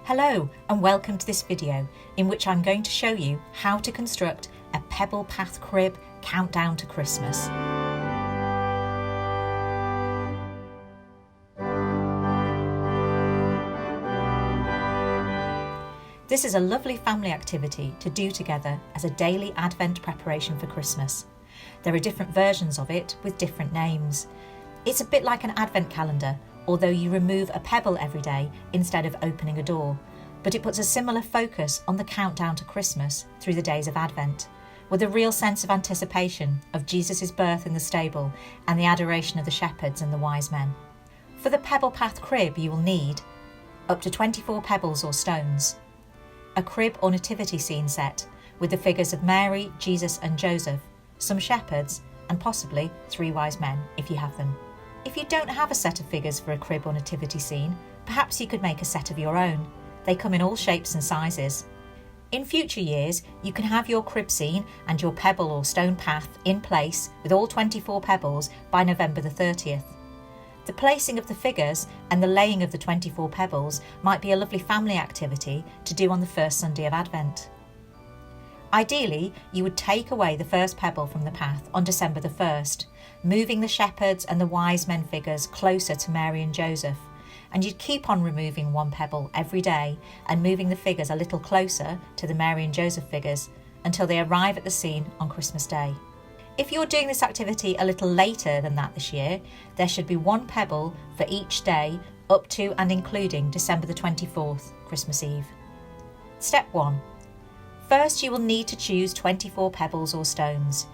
Hello and welcome to this video in which I'm going to show you how to construct a pebble path crib countdown to Christmas. This is a lovely family activity to do together as a daily Advent preparation for Christmas. There are different versions of it with different names. It's a bit like an Advent calendar, although you remove a pebble every day instead of opening a door, but it puts a similar focus on the countdown to Christmas through the days of Advent, with a real sense of anticipation of Jesus' birth in the stable and the adoration of the shepherds and the wise men. For the pebble path crib you will need up to 24 pebbles or stones, a crib or nativity scene set with the figures of Mary, Jesus and Joseph, some shepherds and possibly 3 wise men if you have them. If you don't have a set of figures for a crib or nativity scene, perhaps you could make a set of your own. They come in all shapes and sizes. In future years, you can have your crib scene and your pebble or stone path in place with all 24 pebbles by November the 30th. The placing of the figures and the laying of the 24 pebbles might be a lovely family activity to do on the first Sunday of Advent. Ideally, you would take away the first pebble from the path on December the 1st, moving the shepherds and the wise men figures closer to Mary and Joseph, and you'd keep on removing one pebble every day and moving the figures a little closer to the Mary and Joseph figures until they arrive at the scene on Christmas Day. If you're doing this activity a little later than that this year, there should be 1 pebble for each day up to and including December the 24th, Christmas Eve. Step 1. First, you will need to choose 24 pebbles or stones.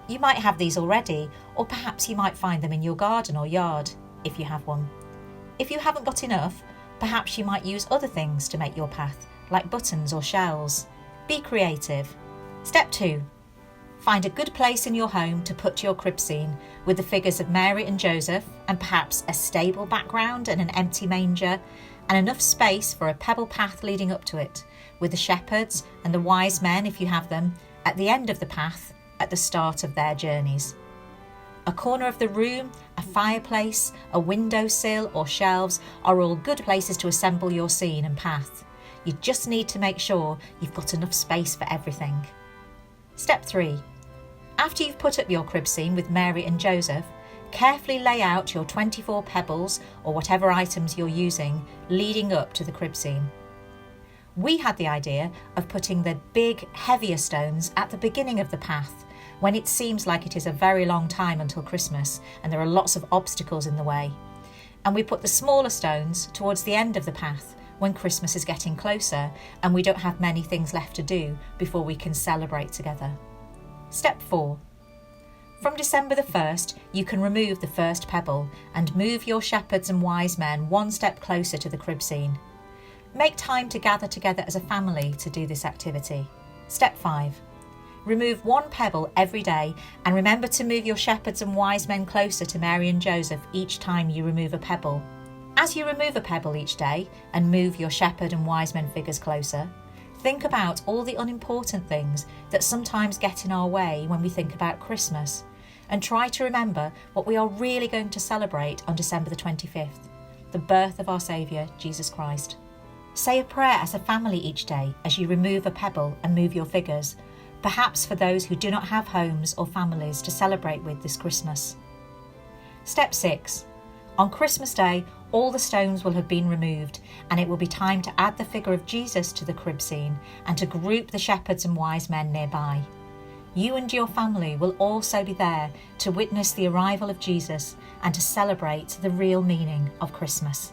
You might have these already, or perhaps you might find them in your garden or yard, if you have one. If you haven't got enough, perhaps you might use other things to make your path, like buttons or shells. Be creative. Step 2. Find a good place in your home to put your crib scene with the figures of Mary and Joseph and perhaps a stable background and an empty manger and enough space for a pebble path leading up to it, with the shepherds and the wise men, if you have them, at the end of the path at the start of their journeys. A corner of the room, a fireplace, a windowsill or shelves are all good places to assemble your scene and path. You just need to make sure you've got enough space for everything. Step 3. After you've put up your crib scene with Mary and Joseph, carefully lay out your 24 pebbles or whatever items you're using leading up to the crib scene. We had the idea of putting the big, heavier stones at the beginning of the path, when it seems like it is a very long time until Christmas and there are lots of obstacles in the way. And we put the smaller stones towards the end of the path when Christmas is getting closer and we don't have many things left to do before we can celebrate together. Step 4. From December the 1st, you can remove the first pebble and move your shepherds and wise men 1 step closer to the crib scene. Make time to gather together as a family to do this activity. Step 5. Remove 1 pebble every day and remember to move your shepherds and wise men closer to Mary and Joseph each time you remove a pebble. As you remove a pebble each day and move your shepherd and wise men figures closer, think about all the unimportant things that sometimes get in our way when we think about Christmas, and try to remember what we are really going to celebrate on December the 25th, the birth of our Saviour, Jesus Christ. Say a prayer as a family each day as you remove a pebble and move your figures, perhaps for those who do not have homes or families to celebrate with this Christmas. Step 6. On Christmas Day, all the stones will have been removed and it will be time to add the figure of Jesus to the crib scene and to group the shepherds and wise men nearby. You and your family will also be there to witness the arrival of Jesus and to celebrate the real meaning of Christmas.